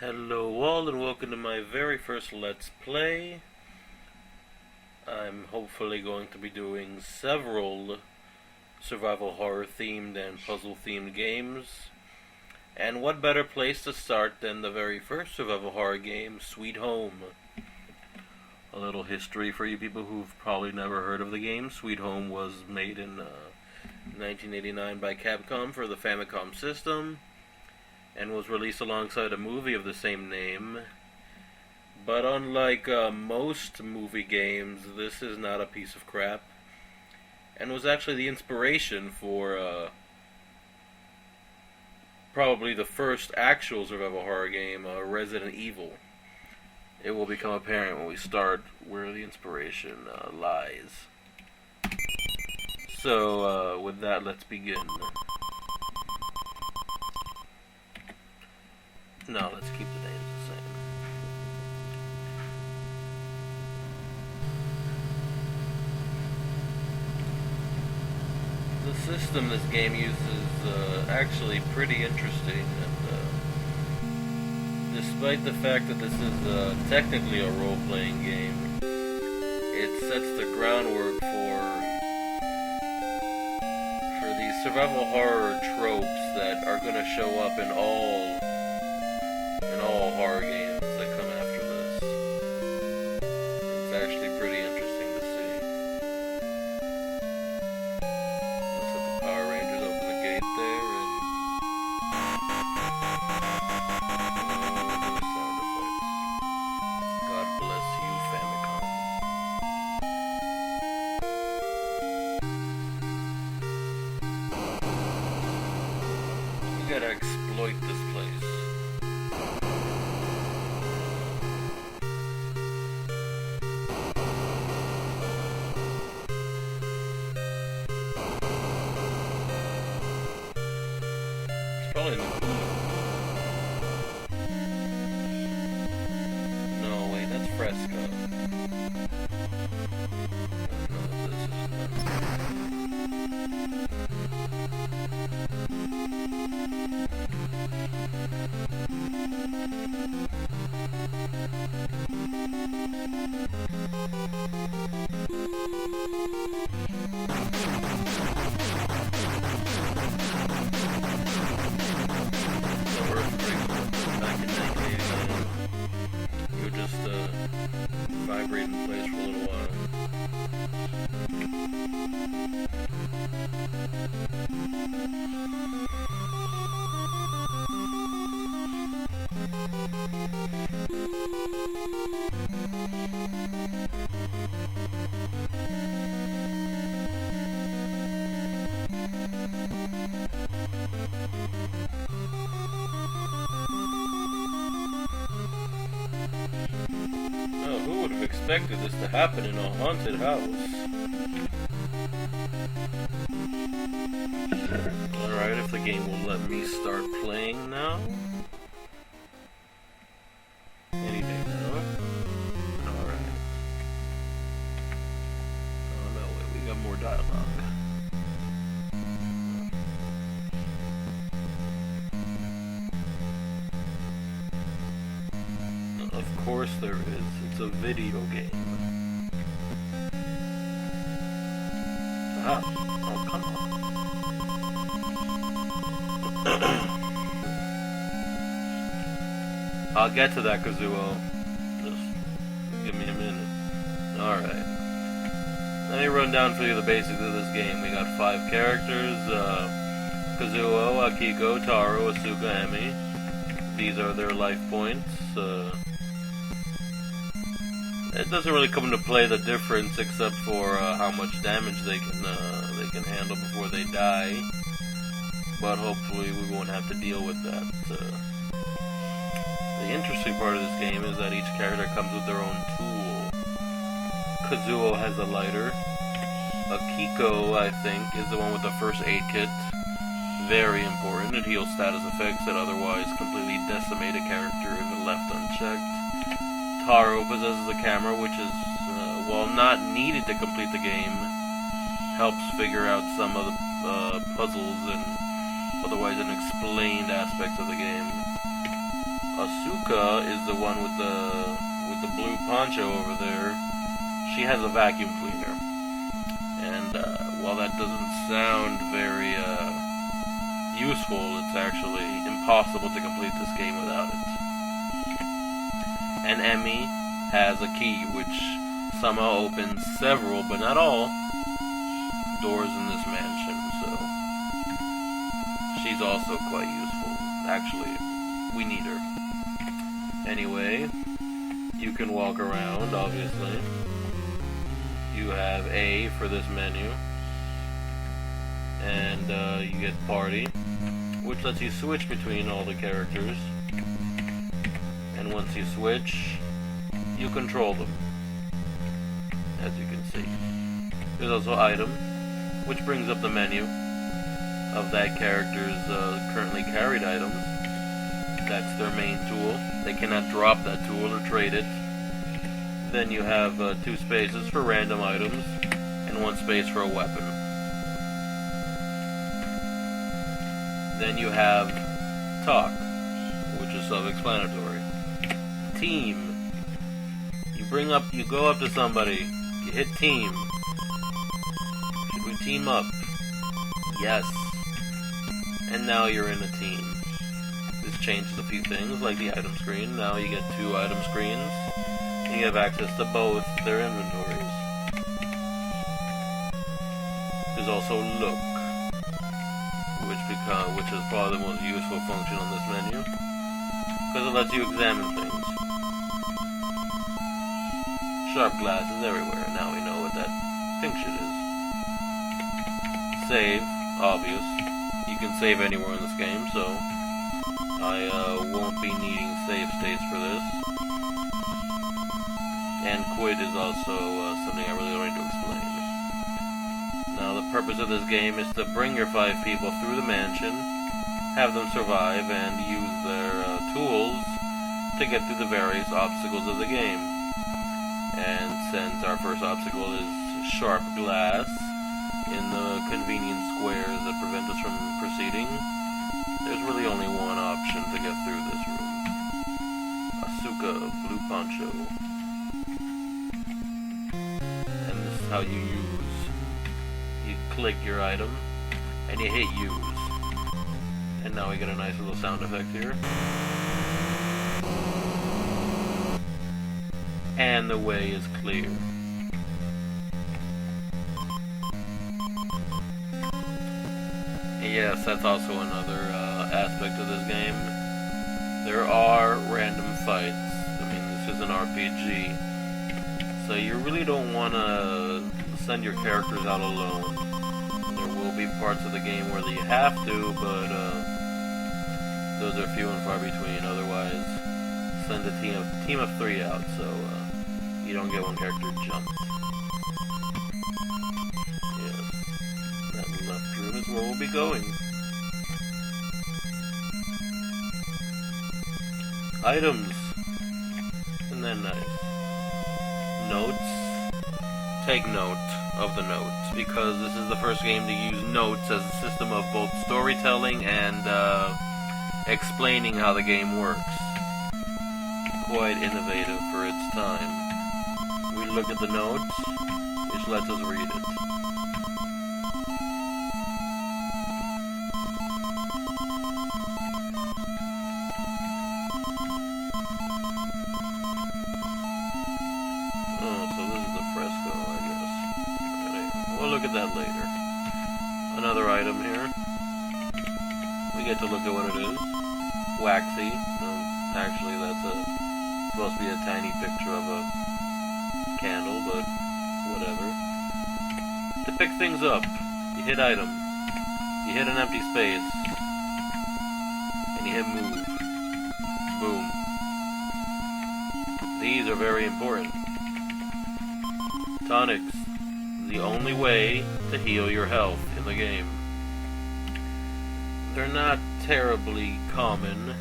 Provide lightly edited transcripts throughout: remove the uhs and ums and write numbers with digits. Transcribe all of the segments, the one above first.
Hello all and welcome to my very first Let's Play. I'm hopefully going to be doing several survival horror themed and puzzle themed games. And what better place to start than the very first survival horror game, Sweet Home. A little history for you people who've probably never heard of the game. Sweet Home was made in 1989 by Capcom for the Famicom system, and was released alongside a movie of the same name. But unlike most movie games, this is not a piece of crap, and was actually the inspiration for probably the first actual survival horror game, Resident Evil. It will become apparent when we start where the inspiration lies. So, with that, let's begin. No, let's keep the names the same. The system this game uses actually pretty interesting, and despite the fact that this is technically a role-playing game, it sets the groundwork for these survival horror tropes that are going to show up in all horror games that come after this. It's actually pretty interesting to see. Looks like the Power Rangers open the gate there, and new sound effects. God bless you, Famicom. We gotta exploit this place. Probably in the cooler. No, wait, that's Fresco. No, this is vibrate in place for a little while. Oh, who would have expected this to happen in a haunted house? Alright, if the game will let me start playing now. Any day now. Alright. Oh no, wait, we got more dialogue. Of course there is. It's a video game. Ah. Oh, come on. I'll get to that, Kazuo. Just give me a minute. Alright. Let me run down for you the basics of this game. We got 5 characters. Kazuo, Akiko, Taro, Asuka, Emi. These are their life points. It doesn't really come into play the difference except for how much damage they can handle before they die. But hopefully we won't have to deal with that. The interesting part of this game is that each character comes with their own tool. Kazuo has a lighter. Akiko, I think, is the one with the first aid kit. Very important. It heals status effects that otherwise completely decimate a character if it left unchecked. Taro possesses a camera, which is, while not needed to complete the game, helps figure out some of the puzzles and otherwise unexplained aspects of the game. Asuka is the one with the blue poncho over there. She has a vacuum cleaner, and while that doesn't sound very useful, it's actually impossible to complete this game without it. And Emmy has a key which somehow opens several, but not all, doors in this mansion, so she's also quite useful. Actually, we need her. Anyway, you can walk around, obviously. You have A for this menu, and you get Party, which lets you switch between all the characters. And once you switch, you control them, as you can see. There's also Item, which brings up the menu of that character's currently carried items. That's their main tool. They cannot drop that tool or trade it. Then you have 2 spaces for random items, and 1 space for a weapon. Then you have Talk, which is self-explanatory. Team. You go up to somebody, you hit team. Should we team up? Yes. And now you're in a team. This changes a few things, like the item screen. Now you get 2 item screens, and you have access to both their inventories. There's also Look, which is probably the most useful function on this menu, because it lets you examine things. Sharp glasses everywhere. Now we know what that pink shit is. Save, obvious. You can save anywhere in this game, so I won't be needing save states for this. And quit is also something I really don't need to explain. Now the purpose of this game is to bring your 5 people through the mansion, have them survive, and use their tools to get through the various obstacles of the game. And since our first obstacle is sharp glass in the convenient squares that prevent us from proceeding, there's really only one option to get through this room. Asuka, blue poncho. And this is how you use. You click your item, and you hit use. And now we get a nice little sound effect here. And the way is clear. Yes, that's also another aspect of this game. There are random fights. I mean, this is an RPG. So you really don't want to send your characters out alone. There will be parts of the game where you have to, but those are few and far between. Otherwise, send a team of 3 out, so you don't get one character jumped. Yes, that left room is where we'll be going. Items. Isn't that nice? Notes. Take note of the notes, because this is the first game to use notes as a system of both storytelling and explaining how the game works. Quite innovative for its time. We look at the notes, which lets us read it. We'll look at that later. Another item here. We get to look at what it is. Waxy. No, actually that's supposed to be a tiny picture of a candle, but whatever. To pick things up, you hit item. You hit an empty space. And you hit move. Boom. These are very important. Tonics. The only way to heal your health in the game. They're not terribly common,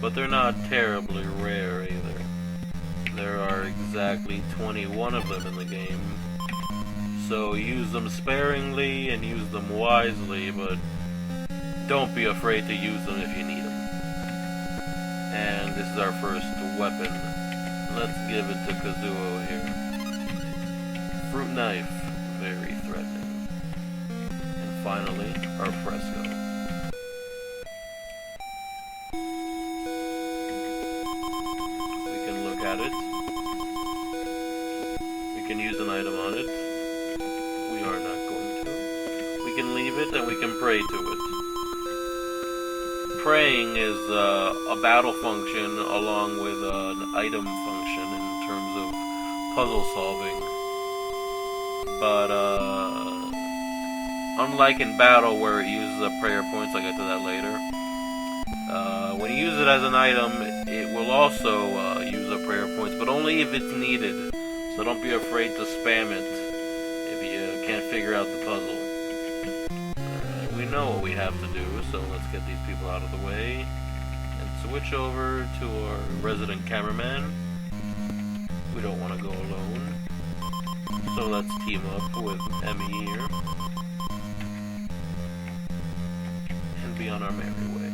but they're not terribly rare either. There are exactly 21 of them in the game, so use them sparingly and use them wisely, but don't be afraid to use them if you need them. And this is our first weapon. Let's give it to Kazuo here. Fruit knife, very threatening. And finally, our fresco. We can look at it. We can use an item on it. We are not going to. We can leave it and we can pray to it. Praying is a battle function along with an item function in terms of puzzle solving. But unlike in battle where it uses up prayer points, I'll get to that later. When you use it as an item, it will also use up prayer points, but only if it's needed. So don't be afraid to spam it if you can't figure out the puzzle. We know what we have to do, so let's get these people out of the way and switch over to our resident cameraman. We don't want to go alone, so let's team up with Emmy here and be on our merry way.